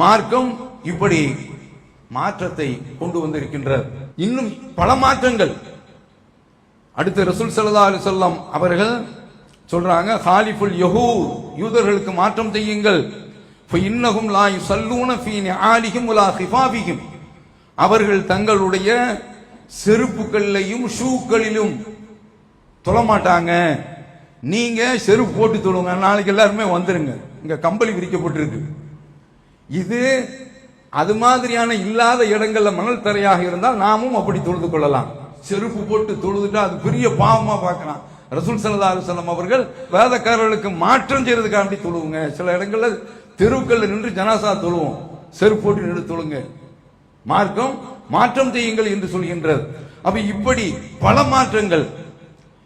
மார்க்கம் இப்படி மாற்றத்தை கொண்டு வந்திருக்கின்றார். இன்னும் பல மாற்றங்கள். அடுத்து ரசூல் ஸல்லல்லாஹு அலைஹி வஸல்லம் அவர்கள் சொல்றாங்க, ஹாலிஃபுல் யஹூத், யூதர்களுக்கு மாற்றம் செய்யுங்கள். ஃபஇன்னஹும் லா யுஸல்லூன ஃபீ நிஆலிஹிம் வலா ஹிஃபாபிஹிம், அவர்கள் தங்களுடைய செருப்புகளிலும் ஷூக்களிலும் தொழமாட்டாங்க. நீங்க செருப்பு போட்டு தொழுங்க, நாளைக்கு எல்லாருமே வந்துருங்க, இங்க கம்பளி விரிக்கப்பட்டிருக்கு. இது அது மாதிரியான இல்லாத இடங்கள்ல மணல் தரையாக இருந்தால் நாமும் அப்படி தொழுது கொள்ளலாம். செருப்பு போட்டு தொழுதுட்டா அது பெரிய பாவமா பார்க்கலாம். ரசூல் ஸல்லல்லாஹு அலைஹி வஸல்லம் அவர்கள் வேதக்காரர்களுக்கு மாற்றம் செய்யறதுக்காக அப்படி தொழுவுங்க. சில இடங்கள்ல தெருவுக்கள்ல நின்று ஜனாசா தொழுவோம், செருப்பு போட்டு நின்று தொழுங்க. மார்க்கம் மாற்றம் செய்யுங்கள் என்று சொல்கின்றது. அப்ப இப்படி பல மாற்றங்கள்.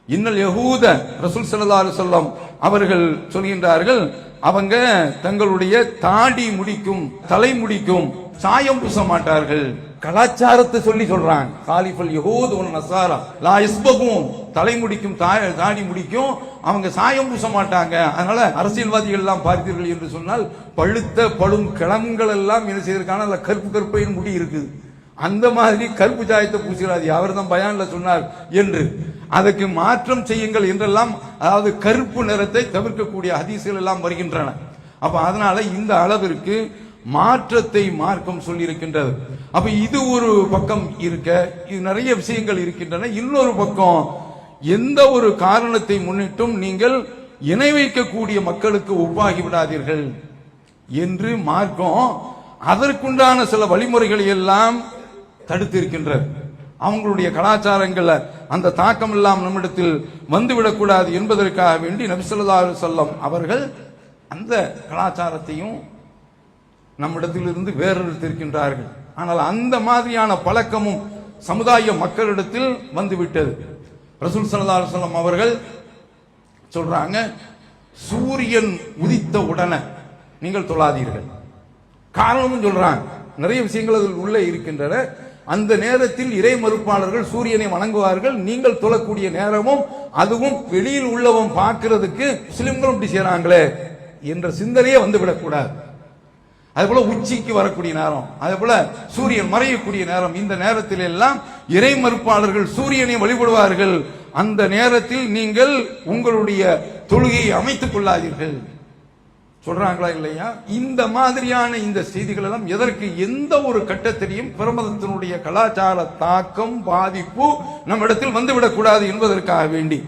இன்னல் யஹூத, ரசூல் ஸல்லல்லாஹு அலைஹி வஸல்லம் அவர்கள் சொல்கின்றார்கள், அவங்க தங்களுடைய தாடி முடிக்கும், தலை முடிக்கும், சாயம் பூச மாட்டார்கள். கலாச்சாரத்தை சொல்லி சொல்றாங்க. காலிஃபல் யஹூத் வன் நஸாரா லா யஸ்பகுன், தலை முடிக்கும், தாடி முடிக்கும், அவங்க சாயம் பூச மாட்டாங்க. அதனால அரசியல்வாதிகள் எல்லாம் பார்த்தீர்கள் என்று சொன்னால் பழுத்த பழும் கிழங்குகள் எல்லாம் என்ன செய்திருக்காங்க, அதுல கருப்பு கருப்பையின் முடி இருக்குது. அந்த மாதிரி கருப்பு சாயத்தை பூசுகிறாதி, அவர் தான் பயான்ல சொன்னார் என்று. அதுக்கு மாற்றம் செய்யுங்கள் என்றெல்லாம், அதாவது கருப்பு நிறத்தை தவிர்க்கக்கூடிய ஹதீஸ்கள் எல்லாம் வருகின்றன. அப்ப அதனால இந்த அளவிற்கு மாற்றத்தை மார்க்கம் சொல்லி இருக்கின்றது. அப்ப இது ஒரு பக்கம் இருக்க, இது நிறைய விஷயங்கள் இருக்கின்றன. இன்னொரு பக்கம், எந்த ஒரு காரணத்தை முன்னிட்டும் நீங்கள் இணை வைக்கக்கூடிய மக்களுக்கு ஒப்பாகி விடாதீர்கள் என்று மார்க்கம் அதற்குண்டான சில வழிமுறைகளை எல்லாம் தடுத்து இருக்கின்றது. அவங்களுடைய கலாச்சாரங்கள அந்த தாக்கம் எல்லாம் நம்மிடத்தில் வந்துவிடக்கூடாது என்பதற்காக வேண்டி நபி ஸல்லல்லாஹு அலைஹி வஸல்லம் அவர்கள் அந்த கலாச்சாரத்தையும் நம்மிடத்திலிருந்து வேறெடுத்திருக்கின்றார்கள். ஆனால் அந்த மாதிரியான பழக்கமும் சமுதாய மக்களிடத்தில் வந்துவிட்டது. ரசூல் ஸல்லல்லாஹு அலைஹி வஸல்லம் அவர்கள் சொல்றாங்க, சூரியன் உதித்த உடனே நீங்கள் தொழாதீர்கள். காரணமும் சொல்றாங்க, நிறைய விஷயங்கள் அதில் உள்ளே இருக்கின்றன. அந்த நேரத்தில் இறை மறுப்பாளர்கள் சூரியனை வணங்குவார்கள். நீங்கள் தொழக்கூடிய நேரமும் அதுவும் வெளியில் உள்ளவன் பார்க்கிறதுக்கு முஸ்லிம்களும் இப்படி செய்யறாங்களே என்ற சிந்தனையே வந்துவிடக்கூடாது. அதே போல உச்சிக்கு வரக்கூடிய நேரம், அதே போல சூரியன் மறையக்கூடிய நேரம், இந்த நேரத்தில் எல்லாம் இறை மறுப்பாளர்கள் சூரியனை வழிபடுவார்கள். அந்த நேரத்தில் நீங்கள் உங்களுடைய தொழுகையை அமைத்துக் கொள்ளாதீர்கள் சொல்றாங்களா இல்லையா? இந்த மாதிரியான இந்த செய்திகள் எல்லாம் எதற்கு, எந்த ஒரு கட்டத்திலையும் பிரமதத்தினுடைய கலாச்சார தாக்கம் பாதிப்பு நம்மிடத்தில் வந்துவிடக்கூடாது என்பதற்காக வேண்டி